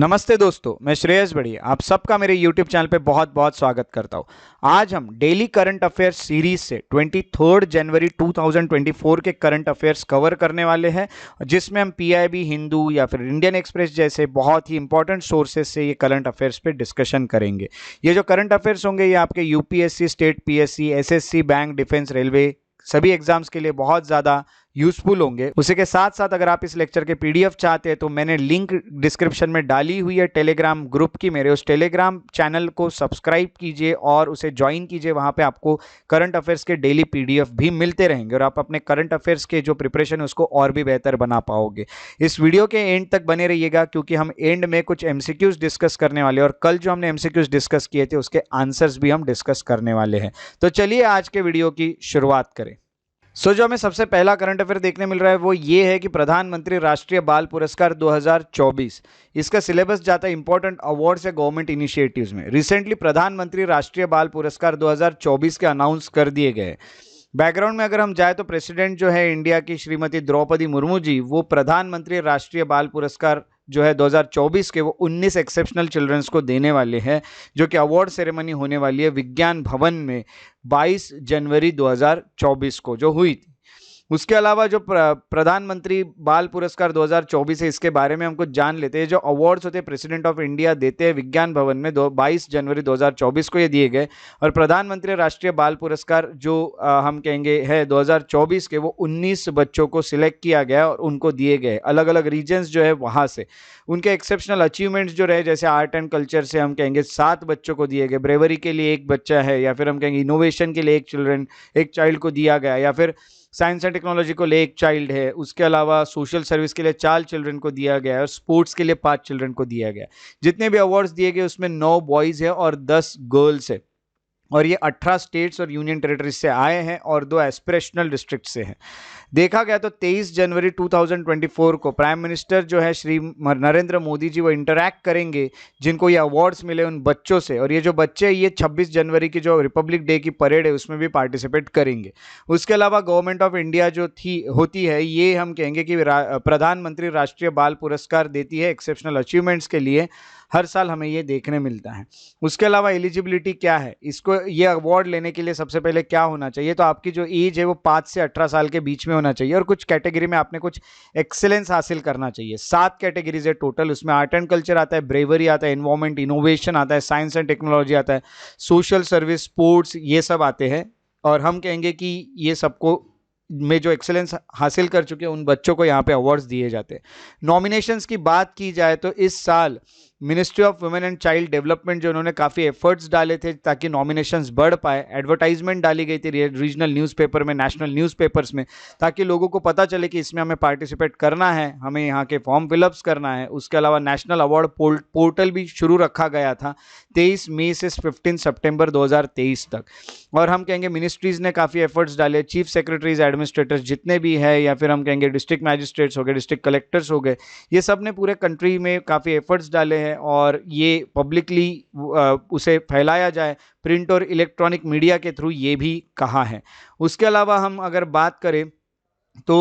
नमस्ते दोस्तों, मैं श्रेयस बढ़िया आप सबका मेरे YouTube चैनल पे बहुत बहुत स्वागत करता हूँ। आज हम डेली करंट अफेयर्स सीरीज से 23 जनवरी 2024 के करंट अफेयर्स कवर करने वाले हैं, जिसमें हम पीआईबी, हिंदू या फिर इंडियन एक्सप्रेस जैसे बहुत ही इंपॉर्टेंट सोर्सेज से ये करंट अफेयर्स पे डिस्कशन करेंगे। ये जो करंट अफेयर्स होंगे ये आपके UPSC, state PSC, SSC, bank, defence, railway सभी एग्जाम्स के लिए बहुत ज़्यादा यूजफुल होंगे। उसी के साथ साथ अगर आप इस लेक्चर के पीडीएफ चाहते हैं तो मैंने लिंक डिस्क्रिप्शन में डाली हुई है टेलीग्राम ग्रुप की। मेरे उस टेलीग्राम चैनल को सब्सक्राइब कीजिए और उसे ज्वाइन कीजिए। वहां पे आपको करंट अफेयर्स के डेली पीडीएफ भी मिलते रहेंगे और आप अपने करंट अफेयर्स के जो प्रिपरेशन है उसको और भी बेहतर बना पाओगे। इस वीडियो के एंड तक बने रहिएगा क्योंकि हम एंड में कुछ एमसीक्यूज डिस्कस करने वाले हैं और कल जो हमने एमसीक्यूज डिस्कस किए थे उसके आंसर्स भी हम डिस्कस करने वाले हैं। तो चलिए आज के वीडियो की शुरुआत करें। जो हमें सबसे पहला करंट अफेयर देखने मिल रहा है वो ये है कि प्रधानमंत्री राष्ट्रीय बाल पुरस्कार 2024, इसका सिलेबस जाता है इंपॉर्टेंट अवार्ड्स या गवर्नमेंट इनिशिएटिव्स में। रिसेंटली प्रधानमंत्री राष्ट्रीय बाल पुरस्कार 2024 के अनाउंस कर दिए गए। बैकग्राउंड में अगर हम जाए तो प्रेसिडेंट जो है इंडिया की श्रीमती द्रौपदी मुर्मू जी, वो प्रधानमंत्री राष्ट्रीय बाल पुरस्कार जो है 2024 के वो 19 एक्सेप्शनल चिल्ड्रंस को देने वाले हैं, जो कि अवार्ड सेरेमनी होने वाली है विज्ञान भवन में 22 जनवरी 2024 को जो हुई थी। उसके अलावा जो प्रधानमंत्री बाल पुरस्कार 2024 है इसके बारे में हम कुछ जान लेते हैं। जो अवार्ड्स होते हैं प्रेसिडेंट ऑफ इंडिया देते हैं विज्ञान भवन में 22 जनवरी 2024 को ये दिए गए। और प्रधानमंत्री राष्ट्रीय बाल पुरस्कार जो हम कहेंगे है 2024 के, वो 19 बच्चों को सिलेक्ट किया गया और उनको दिए गए अलग अलग रीजन्स जो है वहाँ से। उनके एक्सेप्शनल अचीवमेंट्स जो रहे, जैसे आर्ट एंड कल्चर से हम कहेंगे 7 बच्चों को दिए गए, ब्रेवरी के लिए 1 बच्चा है, या फिर हम कहेंगे इनोवेशन के लिए एक चाइल्ड को दिया गया, या फिर साइंस एंड टेक्नोलॉजी को लिए 1 चाइल्ड है। उसके अलावा सोशल सर्विस के लिए 4 चिल्ड्रन को दिया गया है और स्पोर्ट्स के लिए 5 चिल्ड्रन को दिया गया है। जितने भी अवार्ड्स दिए गए उसमें 9 बॉयज़ है और 10 गर्ल्स है और ये 18 स्टेट्स और यूनियन टेरिटरीज से आए हैं और 2 एस्पिरेशनल डिस्ट्रिक्ट से हैं। देखा गया तो 23 जनवरी 2024 को प्राइम मिनिस्टर जो है श्री नरेंद्र मोदी जी वो इंटरैक्ट करेंगे जिनको ये अवार्ड्स मिले उन बच्चों से, और ये जो बच्चे ये 26 जनवरी की जो रिपब्लिक डे की परेड है उसमें भी पार्टिसिपेट करेंगे। उसके अलावा गवर्नमेंट ऑफ इंडिया जो होती है ये हम कहेंगे कि प्रधानमंत्री राष्ट्रीय बाल पुरस्कार देती है एक्सेप्शनल अचीवमेंट्स के लिए। हर साल हमें ये देखने मिलता है। उसके अलावा एलिजिबिलिटी क्या है, इसको ये अवार्ड लेने के लिए सबसे पहले क्या होना चाहिए, तो आपकी जो एज है वो 5 से 18 साल के बीच में होना चाहिए और कुछ कैटेगरी में आपने कुछ एक्सेलेंस हासिल करना चाहिए। 7 कैटेगरीज है टोटल, उसमें आर्ट एंड कल्चर आता है, ब्रेवरी आता है, एनवायरमेंट इनोवेशन आता है, साइंस एंड टेक्नोलॉजी आता है, सोशल सर्विस, स्पोर्ट्स, ये सब आते हैं। और हम कहेंगे कि ये सबको में जो एक्सेलेंस हासिल कर चुके हैं उन बच्चों को यहाँ पे अवार्ड्स दिए जाते हैं। नॉमिनेशंस की बात की जाए तो इस साल ministry of women and child development जो उन्होंने काफ़ी एफर्ट्स डाले थे ताकि नॉमिनेशंस बढ़ पाए। एडवर्टाइजमेंट डाली गई थी रीजनल न्यूज़पेपर में, नेशनल न्यूज़पेपर्स में, ताकि लोगों को पता चले कि इसमें हमें पार्टिसिपेट करना है, हमें यहाँ के फॉर्म फिलअप्स करना है। उसके अलावा नेशनल अवार्ड पोर्टल भी शुरू रखा गया था 23 मई से 15 सितंबर 2023 तक। और हम कहेंगे मिनिस्ट्रीज़ ने काफ़ी एफर्ट्स डाले, चीफ सेक्रेटरीज, एडमिनिस्ट्रेटर्स जितने भी है, या फिर हम कहेंगे डिस्ट्रिक्ट मैजिस्ट्रेट्स हो गए, डिस्ट्रिक्ट कलेक्टर्स हो गए, ये सब ने पूरे कंट्री में काफ़ी एफर्ट्स डाले हैं और ये पब्लिकली उसे फैलाया जाए, प्रिंट और इलेक्ट्रॉनिक मीडिया के थ्रू ये भी कहा है। उसके अलावा हम अगर बात करें तो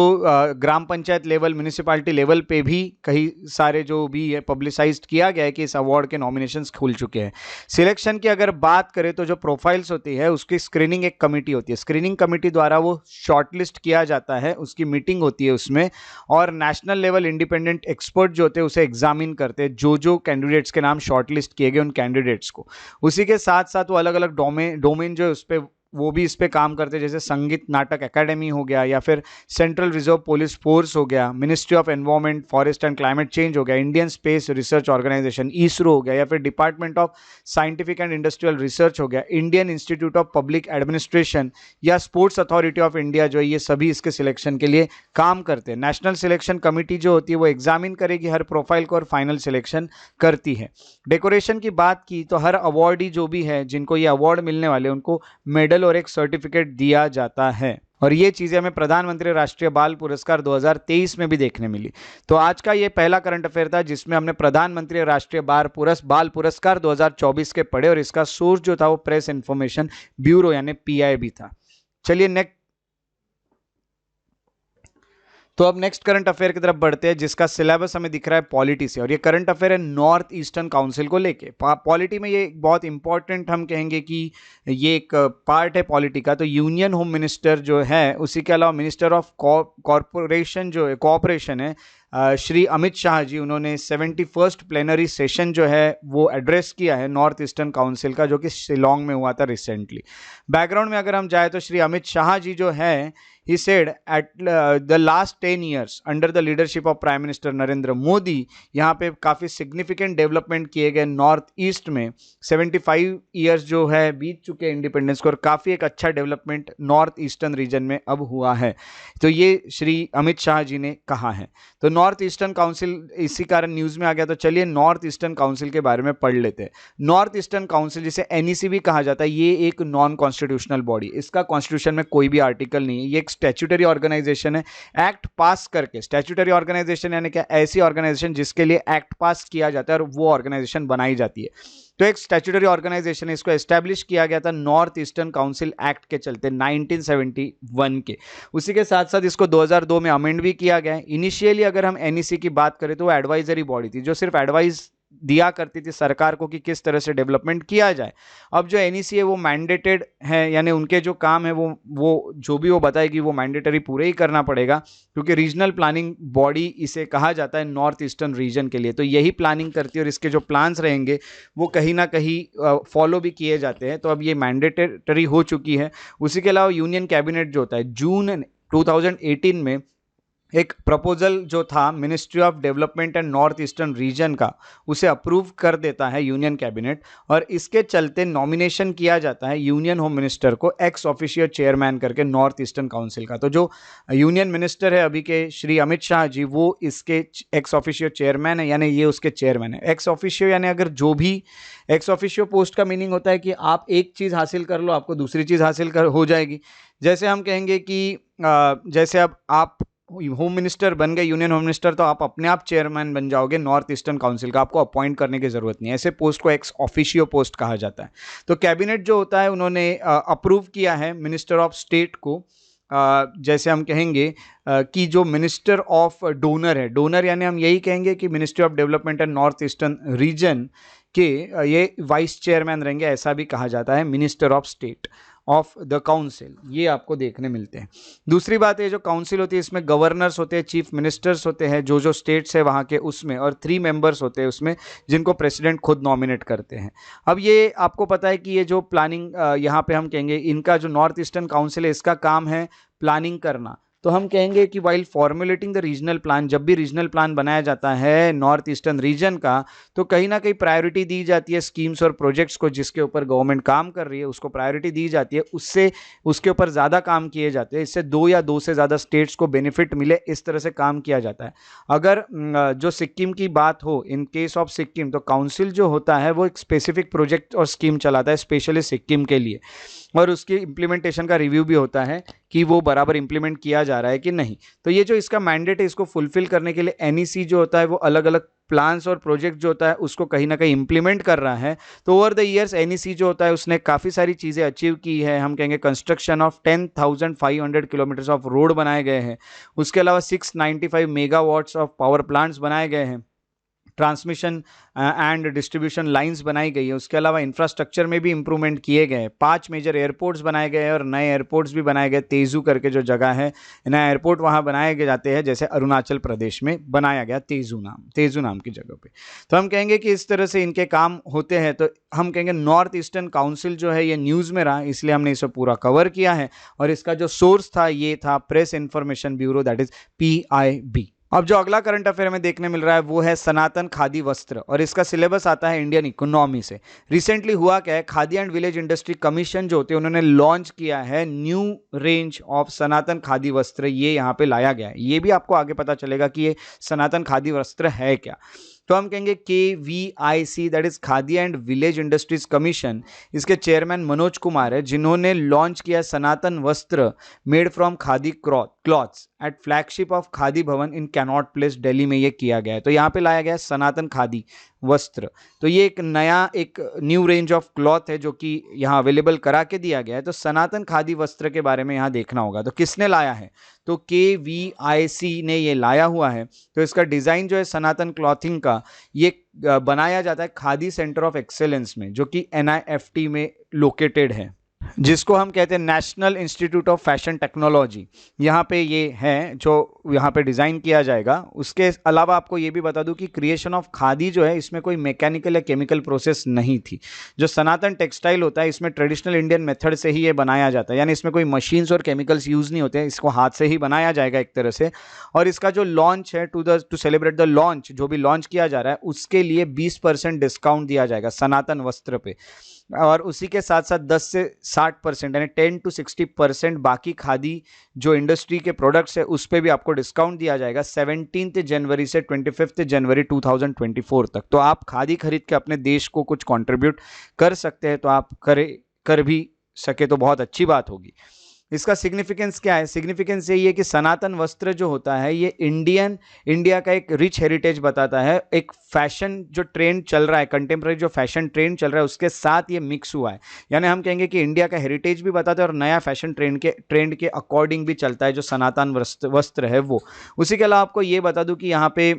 ग्राम पंचायत लेवल, म्यूनिसिपैलिटी लेवल पे भी कई सारे जो भी है पब्लिसाइज्ड किया गया है कि इस अवार्ड के नॉमिनेशंस खुल चुके हैं। सिलेक्शन की अगर बात करें तो जो प्रोफाइल्स होती है उसकी स्क्रीनिंग एक कमेटी होती है, स्क्रीनिंग कमेटी द्वारा वो शॉर्टलिस्ट किया जाता है, उसकी मीटिंग होती है उसमें, और नेशनल लेवल इंडिपेंडेंट एक्सपर्ट जो होते हैं उसे एग्जामिन करते हैं जो कैंडिडेट्स के नाम शॉर्टलिस्ट किए गए उन कैंडिडेट्स को। उसी के साथ साथ वो अलग अलग डोमेन जो है उस पर वो भी इस पे काम करते हैं, जैसे संगीत नाटक एकेडमी हो गया, या फिर सेंट्रल रिजर्व पुलिस फोर्स हो गया, ministry of environment, forest and climate change हो गया, Indian Space Research Organisation ISRO हो गया, या फिर department of scientific and industrial research हो गया, Indian Institute of Public Administration या स्पोर्ट्स अथॉरिटी ऑफ इंडिया जो है, ये सभी इसके सिलेक्शन के लिए काम करते हैं। नेशनल सिलेक्शन कमेटी जो होती है वो एग्जामिन करेगी हर प्रोफाइल को और फाइनल सिलेक्शन करती है। डेकोरेशन की बात की तो हर अवार्डी जो भी है जिनको ये अवार्ड मिलने वाले उनको मेडल और एक सर्टिफिकेट दिया जाता है, और ये चीजें हमें प्रधानमंत्री राष्ट्रीय बाल पुरस्कार 2023 में भी देखने मिली। तो आज का ये पहला करंट अफेयर था जिसमें हमने प्रधानमंत्री राष्ट्रीय बाल पुरस्कार 2024 के पढ़े, और इसका सोर्स जो था वो प्रेस इंफॉर्मेशन ब्यूरो यानी पीआईबी था। चलिए नेक्स्ट तो अब नेक्स्ट करंट अफेयर की तरफ बढ़ते हैं, जिसका सिलेबस हमें दिख रहा है पॉलिटी से, और ये करंट अफेयर है नॉर्थ ईस्टर्न काउंसिल को लेके। पॉलिटी में ये बहुत इंपॉर्टेंट हम कहेंगे कि ये एक पार्ट है पॉलिटी का। तो यूनियन होम मिनिस्टर जो है, उसी के अलावा मिनिस्टर ऑफ कॉरपोरेशन जो है, कोऑपरेशन है, श्री अमित शाह जी, उन्होंने 71st प्लेनरी सेशन जो है वो एड्रेस किया है नॉर्थ ईस्टर्न काउंसिल का, जो कि शिलोंग में हुआ था रिसेंटली। बैकग्राउंड में अगर हम जाए तो श्री अमित शाह जी जो है, he said at the last 10 years under the leadership of prime minister Narendra Modi, यहाँ पे काफ़ी सिग्निफिकेंट डेवलपमेंट किए गए नॉर्थ ईस्ट में। 75 ईयर्स जो है बीत चुके हैं इंडिपेंडेंस को, और काफ़ी एक अच्छा डेवलपमेंट नॉर्थ ईस्टर्न रीजन में अब हुआ है। तो ये श्री अमित शाह जी ने कहा है। तो नॉर्थ ईस्टर्न काउंसिल इसी कारण न्यूज़ में आ गया। तो चलिए नॉर्थ ईस्टर्न काउंसिल के बारे में पढ़ लेते हैं। नॉर्थ ईस्टर्न काउंसिल, जिसे NEC भी कहा जाता है, ये एक नॉन कॉन्स्टिट्यूशनल बॉडी, इसका कॉन्स्टिट्यूशन में कोई भी आर्टिकल नहीं है, ये एक स्टैट्यूटरी ऑर्गेनाइजेशन है। एक्ट पास करके, स्टैट्यूटरी ऑर्गेनाइजेशन यानी क्या, ऐसी ऑर्गेनाइजेशन जिसके लिए एक्ट पास किया जाता है और वो ऑर्गेनाइजेशन बनाई जाती है। तो एक स्टैट्यूटरी ऑर्गेनाइजेशन है, इसको एस्टैब्लिश किया गया था नॉर्थ ईस्टर्न काउंसिल एक्ट के चलते 1971 के। उसी के साथ साथ इसको 2002 में अमेंड भी किया गया है। इनिशियली अगर हम NEC की बात करें तो वो एडवाइजरी बॉडी थी, जो सिर्फ एडवाइस दिया करती थी सरकार को कि किस तरह से डेवलपमेंट किया जाए। अब जो NEC है वो मैंडेटेड है, यानी उनके जो काम है वो जो भी वो बताएगी वो मैंडेटरी पूरे ही करना पड़ेगा, क्योंकि रीजनल प्लानिंग बॉडी इसे कहा जाता है नॉर्थ ईस्टर्न रीजन के लिए। तो यही प्लानिंग करती है और इसके जो प्लान्स रहेंगे वो कहीं ना कहीं फॉलो भी किए जाते हैं। तो अब ये मैंडेटरी हो चुकी है। उसी के अलावा यूनियन कैबिनेट जो होता है, जून 2018 में एक प्रपोजल जो था ministry of development and north eastern region का, उसे अप्रूव कर देता है यूनियन कैबिनेट, और इसके चलते नॉमिनेशन किया जाता है यूनियन होम मिनिस्टर को एक्स ऑफिशियो चेयरमैन करके नॉर्थ ईस्टर्न काउंसिल का। तो जो यूनियन मिनिस्टर है अभी के श्री अमित शाह जी, वो इसके एक्स ऑफिशियो चेयरमैन है, यानी ये उसके चेयरमैन है। एक्स ऑफिशियो यानी अगर जो भी एक्स ऑफिशियो पोस्ट का मीनिंग होता है कि आप एक चीज़ हासिल कर लो, आपको दूसरी चीज़ हासिल कर हो जाएगी। जैसे हम कहेंगे कि जैसे अब आप होम मिनिस्टर बन गए, यूनियन होम मिनिस्टर, तो आप अपने आप चेयरमैन बन जाओगे नॉर्थ ईस्टर्न काउंसिल का, आपको अपॉइंट करने की जरूरत नहीं है। ऐसे पोस्ट को एक्स ऑफिशियो पोस्ट कहा जाता है। तो कैबिनेट जो होता है, उन्होंने अप्रूव किया है मिनिस्टर ऑफ स्टेट को, जैसे हम कहेंगे कि जो मिनिस्टर ऑफ डोनर है, डोनर यानी हम यही कहेंगे कि ministry of development and north eastern region के ये वाइस चेयरमैन रहेंगे, ऐसा भी कहा जाता है minister of state of the council. ये आपको देखने मिलते हैं। दूसरी बात है, जो काउंसिल होती है इसमें गवर्नर्स होते हैं, चीफ मिनिस्टर्स होते हैं, जो स्टेट्स है वहाँ के, उसमें, और 3 मेंबर्स होते हैं उसमें, जिनको प्रेसिडेंट खुद नॉमिनेट करते हैं। अब ये आपको पता है कि ये जो प्लानिंग यहाँ पे हम कहेंगे, इनका जो नॉर्थ ईस्टर्न काउंसिल है, इसका काम है प्लानिंग करना। तो हम कहेंगे कि while formulating the regional plan, जब भी रीजनल प्लान बनाया जाता है नॉर्थ ईस्टर्न रीजन का, तो कहीं ना कहीं प्रायोरिटी दी जाती है स्कीम्स और प्रोजेक्ट्स को, जिसके ऊपर गवर्नमेंट काम कर रही है उसको प्रायोरिटी दी जाती है, उससे उसके ऊपर ज़्यादा काम किए जाते हैं, इससे 2 या 2 से ज़्यादा स्टेट्स को बेनिफिट मिले, इस तरह से काम किया जाता है। अगर जो सिक्किम की बात हो, इन केस ऑफ सिक्किम, तो काउंसिल जो होता है वो एक स्पेसिफिक प्रोजेक्ट और स्कीम चलाता है स्पेशली सिक्किम के लिए, और उसकी इम्प्लीमेंटेशन का रिव्यू भी होता है कि वो बराबर इम्प्लीमेंट किया जा रहा है कि नहीं। तो ये जो इसका मैंडेट है, इसको फुलफिल करने के लिए NEC जो होता है वो अलग अलग प्लान्स और प्रोजेक्ट जो होता है उसको कहीं ना कहीं इम्प्लीमेंट कर रहा है। तो ओवर द ईयर्स NEC जो होता है उसने काफ़ी सारी चीज़ें अचीव की है। हम कहेंगे construction of 10,500 kilometres of road बनाए गए हैं, उसके अलावा 695 मेगावाट्स ऑफ पावर प्लांट्स बनाए गए हैं, ट्रांसमिशन एंड डिस्ट्रीब्यूशन लाइंस बनाई गई है, उसके अलावा इंफ्रास्ट्रक्चर में भी इंप्रूवमेंट किए गए हैं, 5 मेजर एयरपोर्ट्स बनाए गए हैं और नए एयरपोर्ट्स भी बनाए गए। तेजू करके जो जगह है, नया एयरपोर्ट वहाँ बनाए गए जाते हैं, जैसे अरुणाचल प्रदेश में बनाया गया तेजू नाम की जगह पे। तो हम कहेंगे कि इस तरह से इनके काम होते हैं। तो हम कहेंगे नॉर्थ ईस्टर्न काउंसिल जो है ये न्यूज़ में रहा, इसलिए हमने इसे पूरा कवर किया है, और इसका जो सोर्स था ये था press information bureau, that is PIB। अब जो अगला करंट अफेयर में देखने मिल रहा है वो है सनातन खादी वस्त्र, और इसका सिलेबस आता है इंडियन इकोनॉमी से। रिसेंटली हुआ क्या है, khadi and village industry commission जो होते हैं उन्होंने लॉन्च किया है न्यू रेंज ऑफ सनातन खादी वस्त्र, ये यहाँ पे लाया गया है। ये भी आपको आगे पता चलेगा कि ये सनातन खादी वस्त्र है क्या। तो हम कहेंगे KVIC, that is Khadi and Village Industries Commission, इसके चेयरमैन मनोज कुमार है, जिन्होंने लॉन्च किया Sanatan Vastra made from khadi cloths at flagship of khadi Bhavan in cannot place Delhi में ये किया गया है। तो यहाँ पे लाया गया है सनातन खादी वस्त्र। तो ये एक न्यू रेंज ऑफ क्लॉथ है जो कि यहाँ अवेलेबल करा के दिया गया है। तो सनातन खादी वस्त्र के बारे में यहाँ देखना होगा। तो किसने लाया है? तो KVIC ने ये लाया हुआ है। तो इसका डिज़ाइन जो है सनातन क्लॉथिंग का, ये बनाया जाता है खादी सेंटर ऑफ एक्सेलेंस में, जो कि NIFT में लोकेटेड है, जिसको हम कहते हैं national institute of fashion technology. यहाँ पे ये है जो यहाँ पे डिज़ाइन किया जाएगा। उसके अलावा आपको ये भी बता दूं कि क्रिएशन ऑफ खादी जो है, इसमें कोई मैकेनिकल या केमिकल प्रोसेस नहीं थी। जो सनातन टेक्सटाइल होता है, इसमें ट्रेडिशनल इंडियन मेथड से ही ये बनाया जाता है, यानी इसमें कोई मशीन्स और केमिकल्स यूज़ नहीं होते हैं। इसको हाथ से ही बनाया जाएगा एक तरह से। और इसका जो लॉन्च है, टू सेलिब्रेट द लॉन्च, जो भी लॉन्च किया जा रहा है, उसके लिए 20% डिस्काउंट दिया जाएगा सनातन वस्त्र पे। और उसी के साथ साथ 10 से 60% यानी 10 to 60% बाकी खादी जो इंडस्ट्री के प्रोडक्ट्स है उस पर भी आपको डिस्काउंट दिया जाएगा 17 जनवरी से 25 जनवरी 2024 तक। तो आप खादी खरीद के अपने देश को कुछ कंट्रीब्यूट कर सकते हैं। तो आप कर भी सके तो बहुत अच्छी बात होगी। इसका सिग्निफिकेंस क्या है? सिग्निफिकेंस यही है कि सनातन वस्त्र जो होता है ये इंडिया का एक रिच हेरिटेज बताता है। एक फैशन जो ट्रेंड चल रहा है, कंटेम्प्रेरी जो फैशन ट्रेंड चल रहा है, उसके साथ ये मिक्स हुआ है। यानी हम कहेंगे कि इंडिया का हेरिटेज भी बताता है और नया फैशन ट्रेंड के अकॉर्डिंग भी चलता है जो सनातन वस्त्र है वो। उसी के अलावा आपको ये बता दूं कि यहाँ पे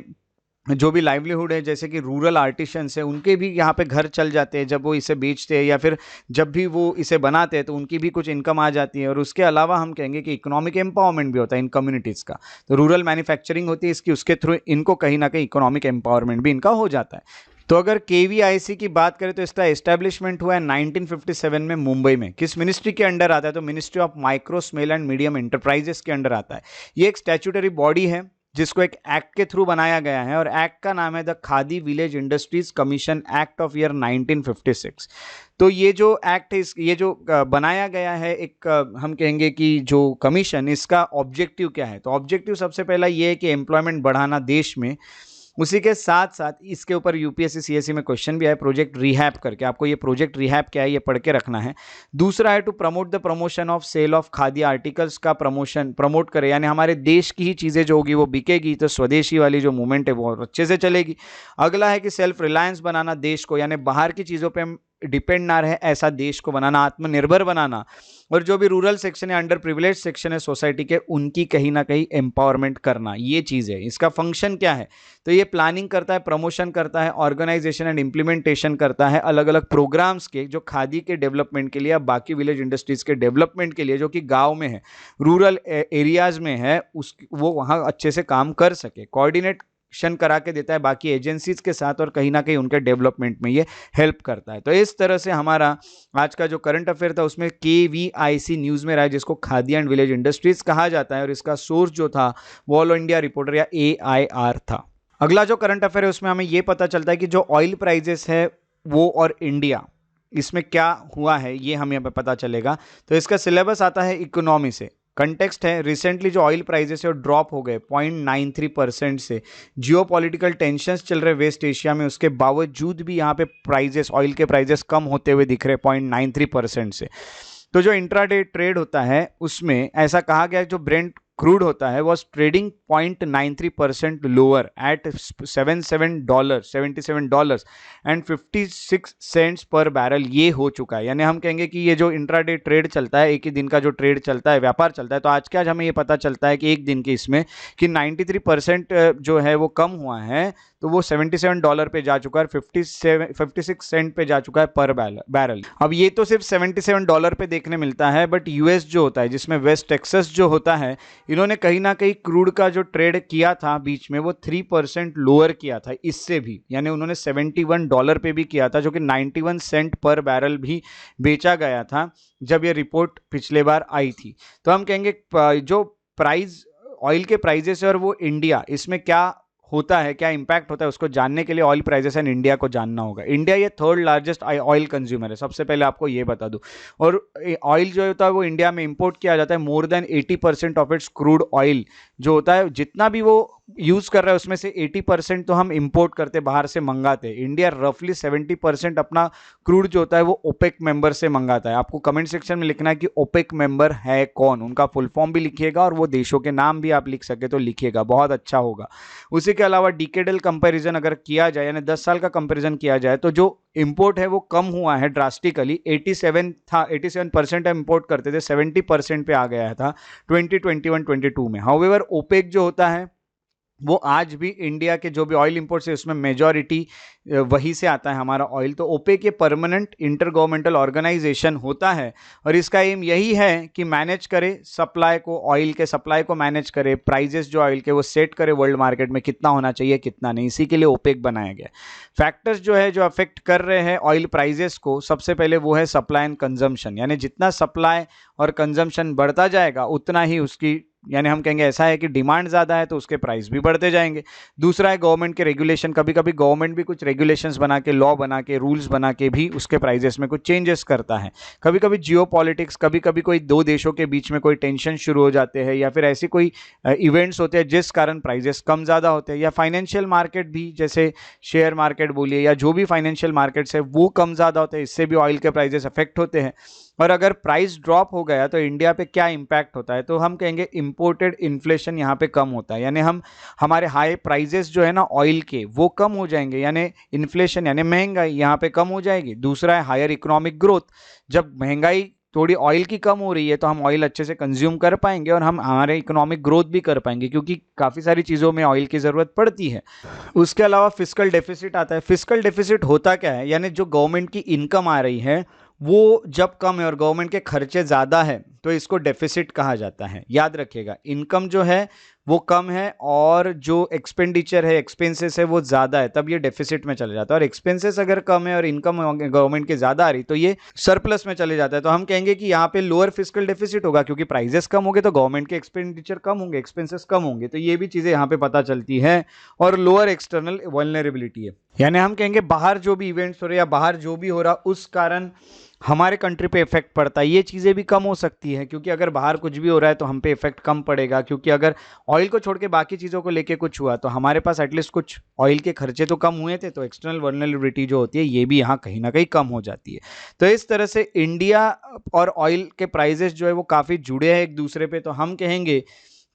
जो भी लाइवलीहुड है, जैसे कि रूरल आर्टिशंस है, उनके भी यहाँ पे घर चल जाते हैं जब वो इसे बेचते हैं, या फिर जब भी वो इसे बनाते हैं तो उनकी भी कुछ इनकम आ जाती है। और उसके अलावा हम कहेंगे कि इकोनॉमिक एम्पावरमेंट भी होता है इन कम्युनिटीज़ का। तो रूरल मैन्युफैक्चरिंग होती है इसकी, उसके थ्रू इनको कहीं ना कहीं इकोनॉमिक एम्पावरमेंट भी इनका हो जाता है। तो अगर KVIC की बात करें तो इसका एस्टैब्लिशमेंट हुआ है 1957 में मुंबई में। किस मिनिस्ट्री के अंडर आता है? तो ministry of micro small and medium enterprises के अंडर आता है। ये एक स्टैट्यूटरी बॉडी है जिसको एक एक्ट के थ्रू बनाया गया है, और एक्ट का नाम है the khadi village Industries commission act of year 1956। तो ये जो एक्ट है, ये जो बनाया गया है, एक हम कहेंगे कि जो कमीशन, इसका ऑब्जेक्टिव क्या है? तो ऑब्जेक्टिव सबसे पहला ये है कि एम्प्लॉयमेंट बढ़ाना देश में। उसी के साथ साथ इसके ऊपर UPSC CSE में क्वेश्चन भी आया, प्रोजेक्ट रिहैब करके। आपको ये प्रोजेक्ट रिहैब क्या है ये पढ़ के रखना है। दूसरा है to promote the promotion of sale of khadi articles का प्रमोट करे, यानी हमारे देश की ही चीज़ें जो होगी वो बिकेगी, तो स्वदेशी वाली जो मूवमेंट है वो अच्छे से चलेगी। अगला है कि सेल्फ रिलायंस बनाना देश को, यानी बाहर की चीज़ों पर हम डिपेंड ना रहे, ऐसा देश को बनाना, आत्मनिर्भर बनाना। और जो भी रूरल सेक्शन है, अंडर प्रिविलेज सेक्शन है सोसाइटी के, उनकी कहीं ना कहीं एम्पावरमेंट करना, ये चीज़ है। इसका फंक्शन क्या है? तो ये प्लानिंग करता है, प्रमोशन करता है, ऑर्गेनाइजेशन एंड इम्प्लीमेंटेशन करता है अलग अलग प्रोग्राम्स के, जो खादी के डेवलपमेंट के लिए, बाकी विलेज इंडस्ट्रीज के डेवलपमेंट के लिए, जो कि गाँव में है, रूरल एरियाज में है, वो वहाँ अच्छे से काम कर सके। कोऑर्डिनेट करा के देता है बाकी एजेंसीज के साथ, और कहीं ना कहीं उनके डेवलपमेंट में ये हेल्प करता है। तो इस तरह से हमारा आज का जो करंट अफेयर था उसमें KVIC न्यूज़ में रहा है, जिसको खादी एंड विलेज इंडस्ट्रीज कहा जाता है, और इसका सोर्स जो था वो ऑल इंडिया रिपोर्टर या AIR था। अगला जो करंट अफेयर है उसमें हमें ये पता चलता है कि जो ऑयल प्राइजेस है वो और इंडिया, इसमें क्या हुआ है ये हमें यहाँ पे पता चलेगा। तो इसका सिलेबस आता है इकोनॉमी से। कंटेक्स्ट है, रिसेंटली जो ऑयल प्राइजेस है वो ड्रॉप हो गए 0.93% से। जियोपॉलिटिकल टेंशंस चल रहे वेस्ट एशिया में, उसके बावजूद भी यहाँ पे प्राइजेस, ऑयल के प्राइजेस कम होते हुए दिख रहे 0.93% से। तो जो इंट्राडे ट्रेड होता है उसमें ऐसा कहा गया है, जो ब्रेंट क्रूड होता है was trading 0.93% lower at $77 and 56 cents per barrel, ये हो चुका है। यानी हम कहेंगे कि ये जो इंट्राडे ट्रेड चलता है, एक ही दिन का जो ट्रेड चलता है, व्यापार चलता है, तो आज के आज हमें ये पता चलता है कि एक दिन के इसमें कि 93% जो है वो कम हुआ है, तो वो $77 पे जा चुका है, 56 सेंट पे जा चुका है पर बैरल। अब ये तो सिर्फ $77 पे देखने मिलता है, बट US जो होता है, जिसमें वेस्ट टेक्सास जो होता है, इन्होंने कहीं ना कहीं क्रूड का जो ट्रेड किया था बीच में, वो 3% लोअर किया था इससे भी, यानी उन्होंने $71 पे भी किया था, जो कि 91 सेंट पर बैरल भी बेचा गया था जब ये रिपोर्ट पिछले बार आई थी। तो हम कहेंगे जो प्राइस ऑयल के प्राइजेस है और वो इंडिया, इसमें क्या होता है, क्या इंपैक्ट होता है, उसको जानने के लिए ऑयल प्राइसेस एंड इंडिया को जानना होगा। इंडिया ये थर्ड लार्जेस्ट ऑयल कंज्यूमर है, सबसे पहले आपको ये बता दूं। और ऑयल जो होता है वो इंडिया में इंपोर्ट किया जाता है, more than 80% of its crude oil जो होता है जितना भी वो यूज़ कर रहा है उसमें से 80% तो हम इंपोर्ट करते बाहर से मंगाते हैं। इंडिया रफली 70% अपना क्रूड जो होता है वो ओपेक मेंबर से मंगाता है। आपको कमेंट सेक्शन में लिखना है कि ओपेक मेंबर है कौन, उनका फुल फॉर्म भी लिखिएगा और वो देशों के नाम भी आप लिख सके तो लिखिएगा, बहुत अच्छा होगा। उसी के अलावा डिकेडल कंपैरिजन अगर किया जाए यानी 10 साल का कंपैरिजन किया जाए तो जो इंपोर्ट है वो कम हुआ है ड्रास्टिकली। 87% हम इंपोर्ट करते थे, 70% पे आ गया था 2021-22 में। हाउएवर ओपेक जो होता है वो आज भी इंडिया के जो भी ऑयल इंपोर्ट्स है उसमें मेजॉरिटी वहीं से आता है हमारा ऑयल। तो ओपेक ये परमानेंट इंटर गवर्नमेंटल ऑर्गेनाइजेशन होता है और इसका एम यही है कि मैनेज करे सप्लाई को, ऑयल के सप्लाई को मैनेज करे, प्राइजेस जो ऑयल के वो सेट करे वर्ल्ड मार्केट में कितना होना चाहिए कितना नहीं, इसी के लिए ओपेक बनाया गया। फैक्टर्स जो है जो अफेक्ट कर रहे हैं ऑयल प्राइजेस को, सबसे पहले वो है सप्लाई एंड कंजम्पशन, यानी जितना सप्लाई और कंजम्पशन बढ़ता जाएगा उतना ही उसकी, यानी हम कहेंगे ऐसा है कि डिमांड ज़्यादा है तो उसके प्राइस भी बढ़ते जाएंगे। दूसरा है गवर्नमेंट के रेगुलेशन, कभी कभी गवर्नमेंट भी कुछ रेगुलेशंस बना के, लॉ बना के, रूल्स बना के भी उसके प्राइजेस में कुछ चेंजेस करता है। कभी कभी जियो पॉलिटिक्स, कभी कभी कोई दो देशों के बीच में कोई टेंशन शुरू हो जाते हैं या फिर ऐसी कोई इवेंट्स होते हैं जिस कारण प्राइजेस कम ज़्यादा होते हैं, या फाइनेंशियल मार्केट भी, जैसे शेयर मार्केट बोलिए या जो भी फाइनेंशियल मार्केट्स है वो कम ज़्यादा होते हैं, इससे भी ऑयल के प्राइजेस अफेक्ट होते हैं। और अगर प्राइस ड्रॉप हो गया तो इंडिया पे क्या इंपैक्ट होता है, तो हम कहेंगे इंपोर्टेड इन्फ्लेशन यहाँ पे कम होता है, यानी हमारे हाई प्राइजेस जो है ना ऑयल के वो कम हो जाएंगे, यानी इन्फ्लेशन यानी महंगाई यहाँ पे कम हो जाएगी। दूसरा है हायर इकोनॉमिक ग्रोथ, जब महंगाई थोड़ी ऑयल की कम हो रही है तो हम ऑयल अच्छे से कंज्यूम कर पाएंगे और हम हमारे इकोनॉमिक ग्रोथ भी कर पाएंगे क्योंकि काफ़ी सारी चीज़ों में ऑयल की ज़रूरत पड़ती है। उसके अलावा फिस्कल डेफिसिट आता है। फिस्कल डेफिसिट होता क्या है, यानी जो गवर्नमेंट की इनकम आ रही है वो जब कम है और गवर्नमेंट के खर्चे ज़्यादा है तो इसको डेफिसिट कहा जाता है। याद रखिएगा, इनकम जो है वो कम है और जो एक्सपेंडिचर है, एक्सपेंसेस है वो ज़्यादा है, तब ये डेफिसिट में चले जाता है। और एक्सपेंसेस अगर कम है और इनकम गवर्नमेंट की ज़्यादा आ रही तो ये सरप्लस में चले जाता है। तो हम कहेंगे कि यहाँ पे लोअर फिस्कल डेफिसिट होगा क्योंकि प्राइजेस कम होंगे तो गवर्नमेंट के एक्सपेंडिचर कम होंगे, एक्सपेंसेस कम होंगे, तो ये भी चीज़ें यहाँ पे पता चलती है। और लोअर एक्सटर्नल वल्नरेबिलिटी है, यानी हम कहेंगे बाहर जो भी इवेंट्स हो रहे हैं या बाहर जो भी हो रहा उस कारण हमारे कंट्री पे इफेक्ट पड़ता है, ये चीज़ें भी कम हो सकती है क्योंकि अगर बाहर कुछ भी हो रहा है तो हम पे इफेक्ट कम पड़ेगा। क्योंकि अगर ऑयल को छोड़ के बाकी चीज़ों को लेके कुछ हुआ तो हमारे पास एटलीस्ट कुछ ऑयल के खर्चे तो कम हुए थे, तो एक्सटर्नल वल्नरेबिलिटी जो होती है ये भी यहाँ कहीं ना कहीं कम हो जाती है। तो इस तरह से इंडिया और ऑयल के प्राइजेस जो है वो काफ़ी जुड़े हैं एक दूसरे पे। तो हम कहेंगे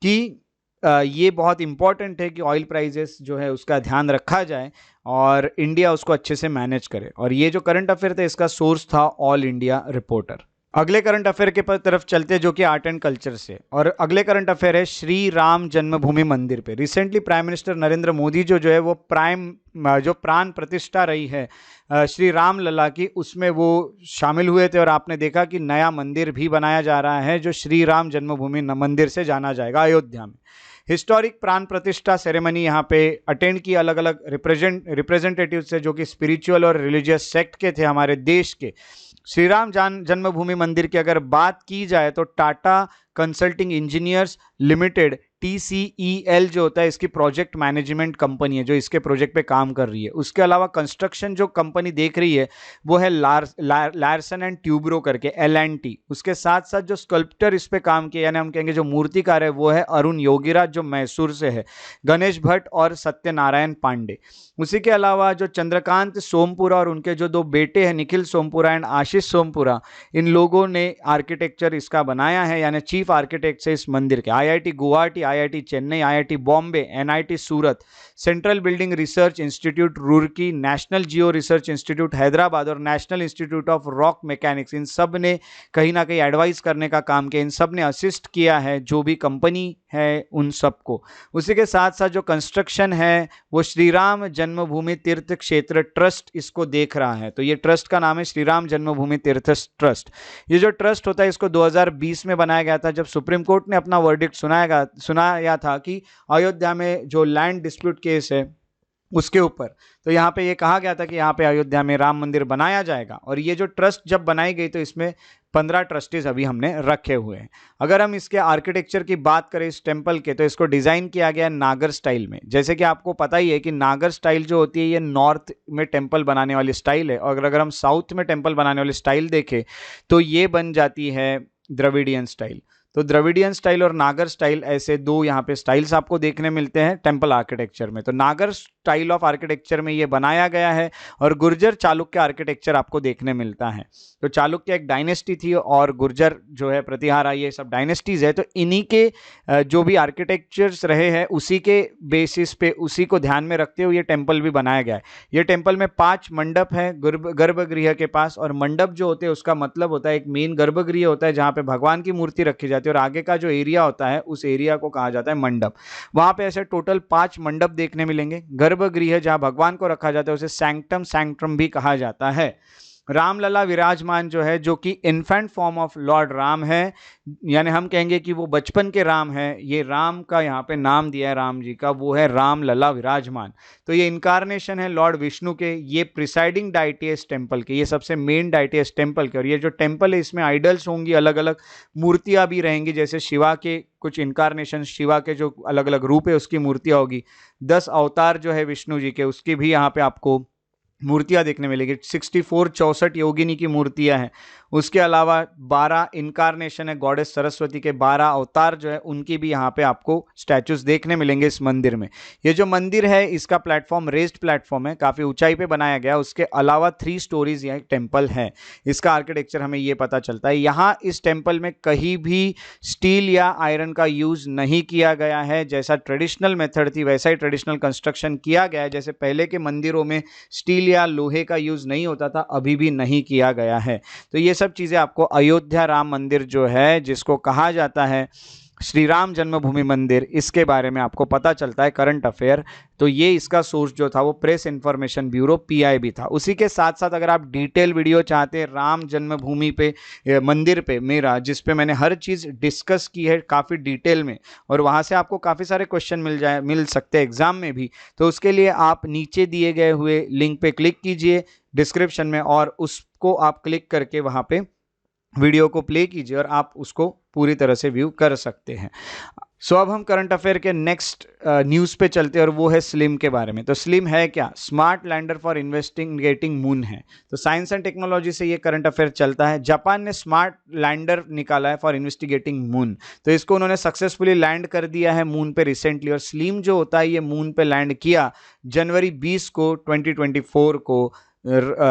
कि ये बहुत इंपॉर्टेंट है कि ऑयल प्राइजेस जो है उसका ध्यान रखा जाए और इंडिया उसको अच्छे से मैनेज करे। और ये जो करंट अफेयर था इसका सोर्स था ऑल इंडिया रिपोर्टर। अगले करंट अफेयर के तरफ चलते हैं जो कि आर्ट एंड कल्चर से, और अगले करंट अफेयर है श्री राम जन्मभूमि मंदिर पे। Recently prime minister Narendra Modi जो है वो प्राण प्रतिष्ठा रही है श्री राम लला की, उसमें वो शामिल हुए थे और आपने देखा कि नया मंदिर भी बनाया जा रहा है जो श्री राम जन्मभूमि मंदिर से जाना जाएगा अयोध्या में। हिस्टोरिक प्राण प्रतिष्ठा सेरेमनी यहाँ पे अटेंड की अलग अलग रिप्रेजेंटेटिव से जो कि स्पिरिचुअल और रिलीजियस सेक्ट के थे हमारे देश के। श्री राम जन्मभूमि मंदिर की अगर बात की जाए तो Tata consulting engineers limited TCEL जो होता है इसकी प्रोजेक्ट मैनेजमेंट कंपनी है जो इसके प्रोजेक्ट पे काम कर रही है। उसके अलावा कंस्ट्रक्शन जो कंपनी देख रही है वो है लार्सन एंड ट्यूब्रो करके LNT। उसके साथ साथ जो स्कल्प्टर इस पे काम किया यानी हम कहेंगे जो मूर्तिकार है वो है अरुण योगीराज जो मैसूर से है, गणेश भट्ट और सत्यनारायण पांडे। उसी के अलावा जो चंद्रकांत सोमपुरा और उनके जो दो बेटे हैं निखिल सोमपुरा एंड आशीष सोमपुरा, इन लोगों ने आर्किटेक्चर इसका बनाया है, यानी चीफ आर्किटेक्ट है इस मंदिर के। IIT Guwahati, IIT Chennai, IIT Bombay, NIT Surat, central building research institute Roorkee, national geo research institute Hyderabad और national institute of rock mechanics, इन सब ने कहीं ना कहीं एडवाइस करने का काम किया, इन सब ने असिस्ट किया है जो भी कंपनी है उन सबको। उसी के साथ साथ जो कंस्ट्रक्शन है वो श्री राम जन्मभूमि तीर्थ क्षेत्र ट्रस्ट इसको देख रहा है। तो ये ट्रस्ट का नाम है श्री राम जन्मभूमि तीर्थ ट्रस्ट। ये जो ट्रस्ट होता है इसको 2020 में बनाया गया था जब सुप्रीम कोर्ट ने अपना वर्डिक्ट सुनाया था कि अयोध्या में जो लैंड डिस्प्यूट केस है उसके ऊपर, तो यहाँ पे ये कहा गया था कि यहाँ पे अयोध्या में राम मंदिर बनाया जाएगा। और ये जो ट्रस्ट जब बनाई गई तो इसमें 15 ट्रस्टीज अभी हमने रखे हुए हैं। अगर हम इसके आर्किटेक्चर की बात करें इस टेम्पल के, तो इसको डिज़ाइन किया गया नागर स्टाइल में। जैसे कि आपको पता ही है कि नागर स्टाइल जो होती है ये नॉर्थ में टेम्पल बनाने वाली स्टाइल है, और अगर हम साउथ में टेम्पल बनाने वाली स्टाइल देखें तो ये बन जाती है द्रविडियन स्टाइल। तो द्रविडियन स्टाइल और नागर स्टाइल, ऐसे दो यहाँ पे स्टाइल्स आपको देखने मिलते हैं टेम्पल आर्किटेक्चर में। तो नागर स्टाइल ऑफ आर्किटेक्चर में ये बनाया गया है और गुर्जर चालुक्य आर्किटेक्चर आपको देखने मिलता है। तो चालुक्य एक डायनेस्टी थी और गुर्जर जो है प्रतिहारा, ये सब डायनेस्टीज है। तो इन्हीं के जो भी आर्किटेक्चर्स रहे हैं उसी के बेसिस पे, उसी को ध्यान में रखते हुए ये टेम्पल भी बनाया गया है। ये टेम्पल में 5 मंडप है गर्भगृह के पास, और मंडप जो होते हैं उसका मतलब होता है एक मेन गर्भगृह होता है जहाँ पे भगवान की मूर्ति रखी जाती है, और आगे का जो एरिया होता है उस एरिया को कहा जाता है मंडप। वहां पे ऐसे टोटल 5 मंडप देखने मिलेंगे। गर्भगृह जहाँ भगवान को रखा जाता है उसे सैंक्टम सैंक्टम भी कहा जाता है। रामलला विराजमान जो है, जो कि infant form of Lord Ram है, यानी हम कहेंगे कि वो बचपन के राम है। ये राम का यहाँ पे नाम दिया है राम जी का, वो है रामलला विराजमान। तो ये इनकारनेशन है लॉर्ड विष्णु के, ये प्रिसाइडिंग डाइटी है इस टेम्पल के, ये सबसे मेन डाइटी है इस टेम्पल के। और ये जो टेम्पल है इसमें आइडल्स होंगी, अलग अलग मूर्तियाँ भी रहेंगी, जैसे शिवा के कुछ इनकारनेशन, शिवा के जो अलग अलग रूप है उसकी मूर्तियाँ होगी। 10 अवतार जो है विष्णु जी के, उसकी भी यहाँ पे आपको मूर्तियां देखने मिलेगी। 64 योगिनी की मूर्तियां हैं। उसके अलावा 12 इनकारनेशन है गॉडेस सरस्वती के, 12 अवतार जो है उनकी भी यहाँ पे आपको स्टैचूज देखने मिलेंगे इस मंदिर में। ये जो मंदिर है इसका प्लेटफॉर्म रेस्ड प्लेटफॉर्म है, काफ़ी ऊंचाई पे बनाया गया। उसके अलावा 3 स्टोरीज यहाँ टेम्पल है। इसका आर्किटेक्चर हमें ये पता चलता है। यहाँ इस टेम्पल में कहीं भी स्टील या आयरन का यूज नहीं किया गया है। जैसा ट्रेडिशनल मेथड थी वैसा ही ट्रेडिशनल कंस्ट्रक्शन किया गया है। जैसे पहले के मंदिरों में स्टील या लोहे का यूज नहीं होता था, अभी भी नहीं किया गया है। तो ये सब चीजें आपको अयोध्या राम मंदिर जो है, जिसको कहा जाता है श्री राम जन्मभूमि मंदिर, इसके बारे में आपको पता चलता है करंट अफेयर। तो ये इसका सोर्स जो था वो प्रेस इंफॉर्मेशन ब्यूरो PIB था। उसी के साथ साथ अगर आप डिटेल वीडियो चाहते हैं राम जन्मभूमि पे, मंदिर पे मेरा, जिस पे मैंने हर चीज़ डिस्कस की है काफ़ी डिटेल में, और वहाँ से आपको काफ़ी सारे क्वेश्चन मिल सकते हैं एग्जाम में भी, तो उसके लिए आप नीचे दिए गए हुए लिंक पे क्लिक कीजिए डिस्क्रिप्शन में, और उसको आप क्लिक करके वहाँ पे वीडियो को प्ले कीजिए और आप उसको पूरी तरह से व्यू कर सकते हैं। सो अब हम करंट अफेयर के नेक्स्ट न्यूज़ पे चलते हैं, और वो है स्लिम के बारे में। तो स्लिम है क्या? Smart lander for investigating moon है। तो साइंस एंड टेक्नोलॉजी से ये करंट अफेयर चलता है। जापान ने स्मार्ट लैंडर निकाला है फॉर इन्वेस्टिगेटिंग मून। तो इसको उन्होंने सक्सेसफुली लैंड कर दिया है मून पे रिसेंटली। और स्लिम जो होता है ये मून पे लैंड किया जनवरी 20 को 2024 को,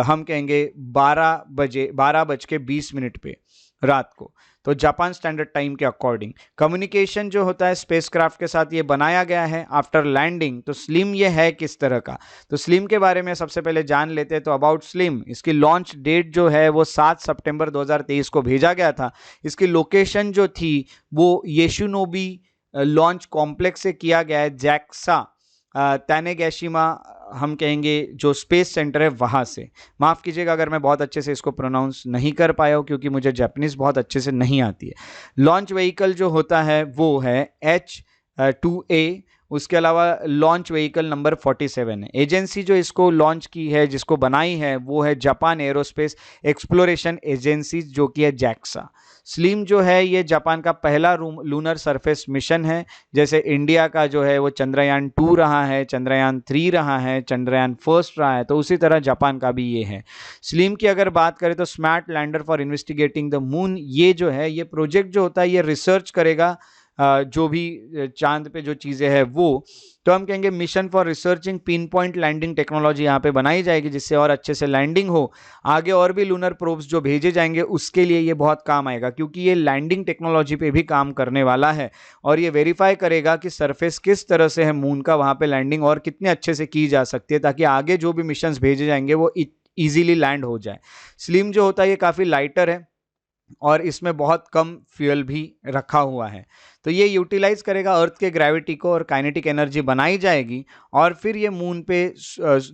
हम कहेंगे 12:20 पे रात को, तो जापान स्टैंडर्ड टाइम के अकॉर्डिंग। कम्युनिकेशन जो होता है स्पेसक्राफ्ट के साथ ये बनाया गया है आफ्टर लैंडिंग। तो स्लिम ये है किस तरह का, तो स्लिम के बारे में सबसे पहले जान लेते हैं। तो अबाउट स्लिम, इसकी लॉन्च डेट जो है वो 7 सितंबर 2023 को भेजा गया था। इसकी लोकेशन जो थी वो येशुनोबी लॉन्च कॉम्प्लेक्स से किया गया है, जैक्सा तानेगैशिमा हम कहेंगे जो स्पेस सेंटर है वहाँ से। माफ़ कीजिएगा अगर मैं बहुत अच्छे से इसको प्रोनाउंस नहीं कर पाया हूँ, क्योंकि मुझे जापानीज़ बहुत अच्छे से नहीं आती है। लॉन्च व्हीकल जो होता है वो है H-2A। उसके अलावा लॉन्च व्हीकल नंबर 47 है। एजेंसी जो इसको लॉन्च की है, जिसको बनाई है, वो है जापान एरोस्पेस एक्सप्लोरेशन एजेंसी, जो कि है जैक्सा। स्लिम जो है ये जापान का पहला लूनर सरफेस मिशन है। जैसे इंडिया का जो है वो चंद्रयान 2 रहा है, चंद्रयान 3 रहा है, चंद्रयान 1 रहा है, तो उसी तरह जापान का भी ये है। स्लिम की अगर बात करें तो smart lander for investigating the moon, ये जो है ये प्रोजेक्ट जो होता है ये रिसर्च करेगा जो भी चांद पे जो चीज़ें हैं वो। तो हम कहेंगे mission for researching pinpoint landing technology यहाँ पे बनाई जाएगी, जिससे और अच्छे से लैंडिंग हो। आगे और भी लूनर प्रोब्स जो भेजे जाएंगे उसके लिए ये बहुत काम आएगा, क्योंकि ये लैंडिंग टेक्नोलॉजी पे भी काम करने वाला है, और ये वेरीफाई करेगा कि सरफेस किस तरह से है मून का, वहाँ पे लैंडिंग और कितने अच्छे से की जा सकती है, ताकि आगे जो भी मिशंस भेजे जाएंगे वो ईजिली लैंड हो जाए। स्लिम जो होता है ये काफ़ी लाइटर है और इसमें बहुत कम फ्यूल भी रखा हुआ है। तो ये यूटिलाइज करेगा अर्थ के ग्रेविटी को, और काइनेटिक एनर्जी बनाई जाएगी, और फिर ये मून पे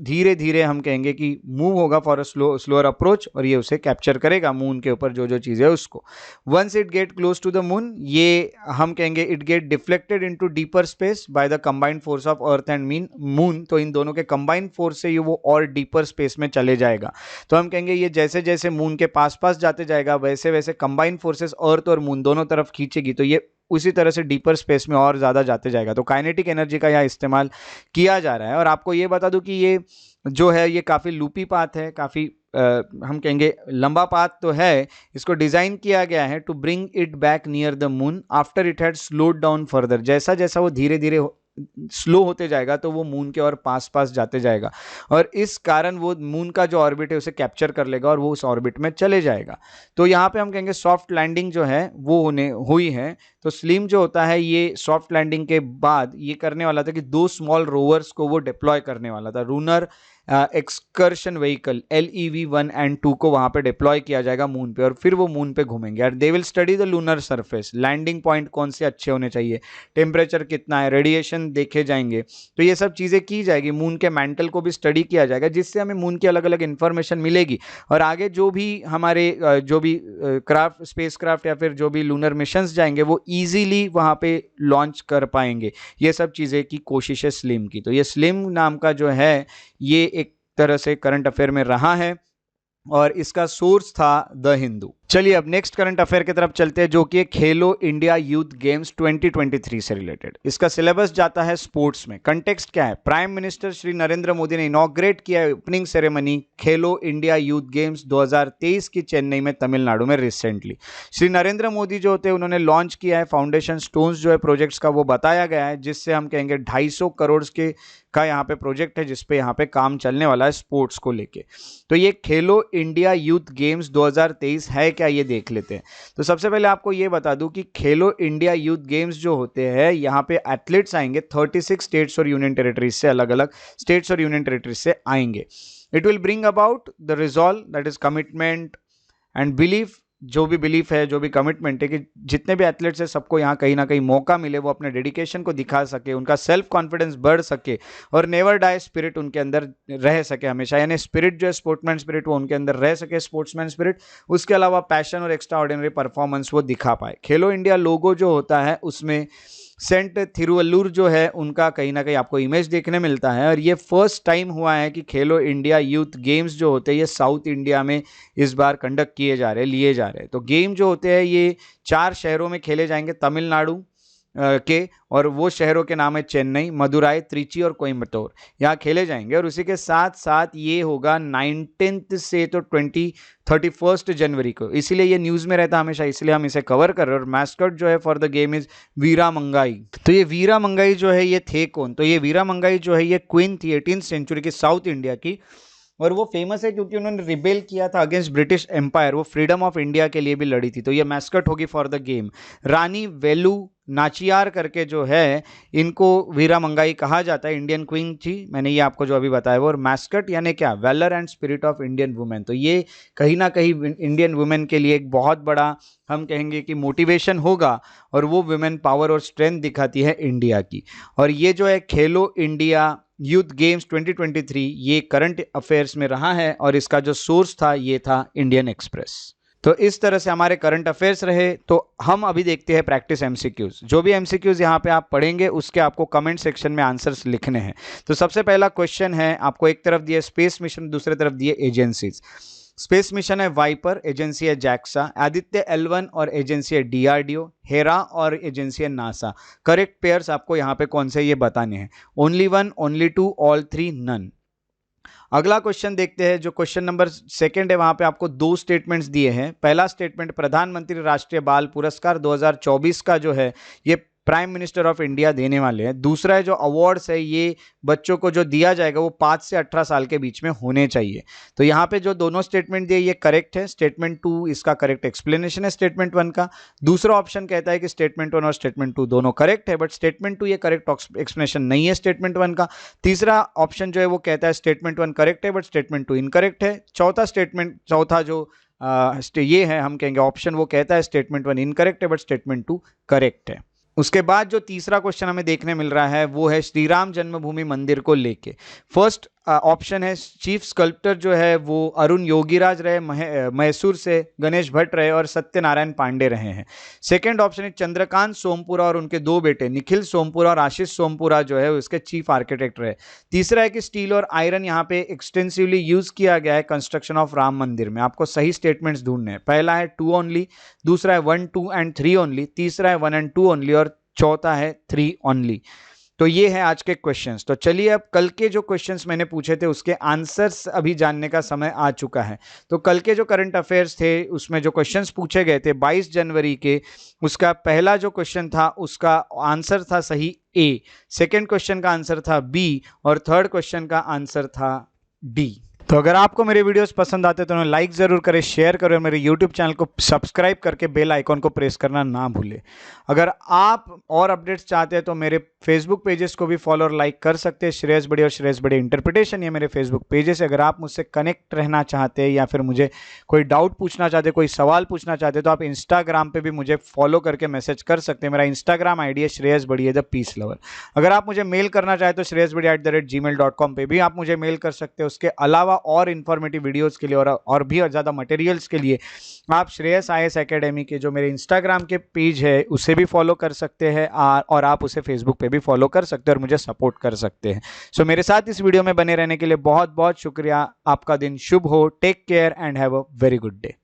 धीरे धीरे हम कहेंगे कि मूव होगा फॉर अ स्लोअर अप्रोच, और ये उसे कैप्चर करेगा मून के ऊपर जो जो चीज़ें है उसको। Once it get close to the moon, ये हम कहेंगे it get deflected into deeper space by the combined force of earth and moon. तो इन दोनों के कंबाइंड फोर्स से ये वो और डीपर स्पेस में चले जाएगा। तो हम कहेंगे ये जैसे जैसे मून के पास पास जाते जाएगा, वैसे वैसे कंबाइंड फोर्सेस अर्थ और मून दोनों तरफ खींचेगी, तो ये उसी तरह से डीपर स्पेस में और ज़्यादा जाते जाएगा। तो काइनेटिक एनर्जी का यहाँ इस्तेमाल किया जा रहा है। और आपको ये बता दूं कि ये जो है ये काफ़ी लूपी पाथ है, काफ़ी हम कहेंगे लंबा पाथ तो है, इसको डिज़ाइन किया गया है to bring it back near the moon after it had slowed down further. जैसा जैसा वो धीरे धीरे स्लो होते जाएगा तो वो मून के और पास पास जाते जाएगा, और इस कारण वो मून का जो ऑर्बिट है उसे कैप्चर कर लेगा और वो उस ऑर्बिट में चले जाएगा। तो यहाँ पे हम कहेंगे सॉफ्ट लैंडिंग जो है वो होने हुई है। तो स्लिम जो होता है ये सॉफ्ट लैंडिंग के बाद ये करने वाला था कि 2 स्मॉल रोवर्स को वो डिप्लॉय करने वाला था। Lunar excursion vehicle LEV-1 and 2 को वहां पे डिप्लॉय किया जाएगा मून पे, और फिर वो मून पे घूमेंगे और they will study the lunar surface. Landing point कौन से अच्छे होने चाहिए, टेम्परेचर कितना है, रेडिएशन देखे जाएंगे। तो ये सब चीज़ें की जाएगी, मून के मैंटल को भी स्टडी किया जाएगा, जिससे हमें मून की अलग अलग इन्फॉर्मेशन मिलेगी। और आगे जो भी हमारे जो भी क्राफ्ट, स्पेस क्राफ्ट या फिर जो भी लूनर मिशंस जाएंगे वो ईजीली वहाँ पे लॉन्च कर पाएंगे। ये सब चीज़ें की कोशिश है स्लिम की। तो ये स्लिम नाम का जो है ये एक तरह से करंट अफेयर में रहा है और इसका सोर्स था द हिंदू। चलिए अब नेक्स्ट करंट अफेयर की तरफ चलते हैं, जो कि खेलो इंडिया यूथ गेम्स 2023 से रिलेटेड। इसका सिलेबस जाता है स्पोर्ट्स में। कंटेक्स्ट क्या है, प्राइम मिनिस्टर श्री नरेंद्र मोदी ने इनॉग्रेट किया ओपनिंग सेरेमनी खेलो इंडिया यूथ गेम्स 2023 की चेन्नई में, तमिलनाडु में रिसेंटली। श्री नरेंद्र मोदी जो होते हैं उन्होंने लॉन्च किया है फाउंडेशन स्टोन्स जो है प्रोजेक्ट्स का, वो बताया गया है, जिससे हम कहेंगे 250 करोड़ के का यहाँ पे प्रोजेक्ट है जिसपे यहाँ पे काम चलने वाला है स्पोर्ट्स को लेके। तो ये खेलो इंडिया यूथ गेम्स 2023 है क्या, ये देख लेते हैं। तो सबसे पहले आपको ये बता दूं कि खेलो इंडिया यूथ गेम्स जो होते हैं यहाँ पे एथलीट्स आएंगे 36 स्टेट्स और यूनियन टेरिटरीज से, अलग अलग स्टेट्स और यूनियन टेरिटरीज से आएंगे। It will bring about the resolve, that is commitment and belief, जो भी बिलीफ है, जो भी कमिटमेंट है कि जितने भी एथलीट्स हैं सबको यहाँ कहीं ना कहीं मौका मिले, वो अपने डेडिकेशन को दिखा सके, उनका सेल्फ कॉन्फिडेंस बढ़ सके और नेवर डाई स्पिरिट उनके अंदर रह सके हमेशा। यानी स्पिरिट जो है स्पोर्ट्समैन स्पिरिट वो उनके अंदर रह सके, स्पोर्ट्समैन स्पिरिट। उसके अलावा पैशन और एक्स्ट्रा ऑर्डिनरी परफॉर्मेंस वो दिखा पाए। खेलो इंडिया लोगो जो होता है उसमें सेंट थिरुवल्लुर जो है उनका कहीं ना कहीं आपको इमेज देखने मिलता है, और ये फर्स्ट टाइम हुआ है कि खेलो इंडिया यूथ गेम्स जो होते हैं ये साउथ इंडिया में इस बार कंडक्ट किए जा रहे हैं, लिए जा रहे हैं। तो गेम जो होते हैं ये 4 शहरों में खेले जाएंगे तमिलनाडु के, और वो शहरों के नाम है चेन्नई, मदुराई, त्रिची और कोयम्बटूर, यहाँ खेले जाएंगे। और उसी के साथ साथ ये होगा 19 से तो 31 जनवरी को, इसीलिए ये न्यूज़ में रहता हमेशा, इसलिए हम इसे कवर कर रहे हैं। और मैस्कट जो है फॉर द गेम इज वीरा मंगाई। तो ये वीरा मंगाई जो है ये थे कौन, तो ये वीरा मंगाई जो है ये क्वीन थी 18th सेंचुरी की साउथ इंडिया की, और वो फेमस है क्योंकि उन्होंने रिबेल किया था अगेंस्ट ब्रिटिश एम्पायर, वो फ्रीडम ऑफ इंडिया के लिए भी लड़ी थी। तो ये मैस्कट होगी फॉर द गेम। रानी वेलू नाचियार करके जो है इनको वीरा मंगाई कहा जाता है, इंडियन क्वीन थी, मैंने ये आपको जो अभी बताया वो। और मैस्कट यानी क्या, valour and spirit of Indian women. तो ये कहीं ना कहीं इंडियन वुमेन के लिए एक बहुत बड़ा हम कहेंगे कि मोटिवेशन होगा, और वो वुमेन पावर और स्ट्रेंथ दिखाती है इंडिया की। और ये जो है खेलो इंडिया यूथ गेम्स 2023 ये करंट अफेयर्स में रहा है, और इसका जो सोर्स था ये था इंडियन एक्सप्रेस। तो इस तरह से हमारे करंट अफेयर्स रहे। तो हम अभी देखते हैं प्रैक्टिस एमसीक्यूज। जो भी एमसीक्यूज यहाँ पे आप पढ़ेंगे उसके आपको कमेंट सेक्शन में आंसर्स लिखने हैं। तो सबसे पहला क्वेश्चन है, आपको एक तरफ दिए स्पेस मिशन, दूसरे तरफ दिए एजेंसीज। स्पेस मिशन है वाइपर, एजेंसी है जैक्सा, आदित्य L1 और एजेंसी है DRDO, हेरा और एजेंसी है नासा। करेक्ट पेयर्स आपको यहाँ पे कौन से ये बताने हैं, ओनली 1, ओनली 2, ऑल 3, नन। अगला क्वेश्चन देखते हैं, जो क्वेश्चन नंबर 2 है, वहां पे आपको 2 स्टेटमेंट्स दिए हैं। पहला स्टेटमेंट प्रधानमंत्री राष्ट्रीय बाल पुरस्कार 2024 का जो है ये प्राइम मिनिस्टर ऑफ इंडिया देने वाले हैं। दूसरा है जो अवार्ड्स है ये बच्चों को जो दिया जाएगा वो 5 से 18 साल के बीच में होने चाहिए। तो यहाँ पे जो दोनों स्टेटमेंट दिए ये करेक्ट है। स्टेटमेंट 2 इसका करेक्ट एक्सप्लेनेशन है स्टेटमेंट 1 का। दूसरा ऑप्शन कहता है कि स्टेटमेंट 1 और स्टेटमेंट 2 दोनों करेक्ट है, बट स्टेटमेंट 2 ये करेक्ट एक्सप्लेनेशन नहीं है स्टेटमेंट 1 का। तीसरा ऑप्शन जो है वो कहता है स्टेटमेंट 1 करेक्ट है बट स्टेटमेंट 2 इनकरेक्ट है। चौथा जो ये है हम कहेंगे ऑप्शन, वो कहता है स्टेटमेंट 1 इनकरेक्ट है बट स्टेटमेंट 2 करेक्ट है। उसके बाद जो तीसरा क्वेश्चन हमें देखने मिल रहा है वो है श्री राम जन्मभूमि मंदिर को लेके। फर्स्ट ऑप्शन है चीफ स्कल्प्टर जो है वो अरुण योगीराज रहे, मैसूर से गणेश भट्ट रहे और सत्यनारायण पांडे रहे हैं। सेकंड ऑप्शन है चंद्रकांत सोमपुरा और उनके 2 बेटे निखिल सोमपुरा और आशीष सोमपुरा जो है उसके चीफ आर्किटेक्ट रहे। तीसरा है कि स्टील और आयरन यहाँ पे एक्सटेंसिवली यूज किया गया है कंस्ट्रक्शन ऑफ राम मंदिर में। आपको सही स्टेटमेंट्स ढूंढने हैं। पहला है 2 ओनली, दूसरा है 1, 2 एंड 3 ओनली, तीसरा है 1 एंड 2 ओनली और चौथा है 3 ओनली। तो ये है आज के क्वेश्चंस। तो चलिए अब कल के जो क्वेश्चंस मैंने पूछे थे उसके आंसर्स अभी जानने का समय आ चुका है। तो कल के जो करंट अफेयर्स थे उसमें जो क्वेश्चंस पूछे गए थे 22 जनवरी के, उसका पहला जो क्वेश्चन था उसका आंसर था सही ए, सेकेंड क्वेश्चन का आंसर था बी और थर्ड क्वेश्चन का आंसर था डी। तो अगर आपको मेरे वीडियोस पसंद आते तो उन्हें लाइक जरूर करें, शेयर करें और मेरे यूट्यूब चैनल को सब्सक्राइब करके बेल आइकॉन को प्रेस करना ना भूलें। अगर आप और अपडेट्स चाहते हैं तो मेरे फेसबुक पेजेस को भी फॉलो और लाइक कर सकते हैं। श्रेयस बड़े और श्रेयस बड़े इंटरप्रिटेशन ये मेरे फेसबुक पेजेस है। अगर आप मुझसे कनेक्ट रहना चाहते हैं या फिर मुझे कोई डाउट पूछना चाहते हैं, कोई सवाल पूछना चाहते हैं तो आप इंस्टाग्राम पे भी मुझे फॉलो करके मैसेज कर सकते हैं। मेरा इंस्टाग्राम आईडी है श्रेयस बड़ी द पीस लवर। अगर आप मुझे मेल करना चाहें तो shreyasbadi@gmail.com पे भी आप मुझे मेल कर सकते हैं। उसके अलावा और इन्फॉर्मेटिव वीडियोस के लिए और भी ज़्यादा मटेरियल्स के लिए आप श्रेयस IAS एकेडमी के जो मेरे इंस्टाग्राम के पेज है उसे भी फॉलो कर सकते हैं और आप उसे फेसबुक पे भी फॉलो कर सकते हैं और मुझे सपोर्ट कर सकते हैं। सो मेरे साथ इस वीडियो में बने रहने के लिए बहुत बहुत शुक्रिया। आपका दिन शुभ हो। Take care and have a very good day.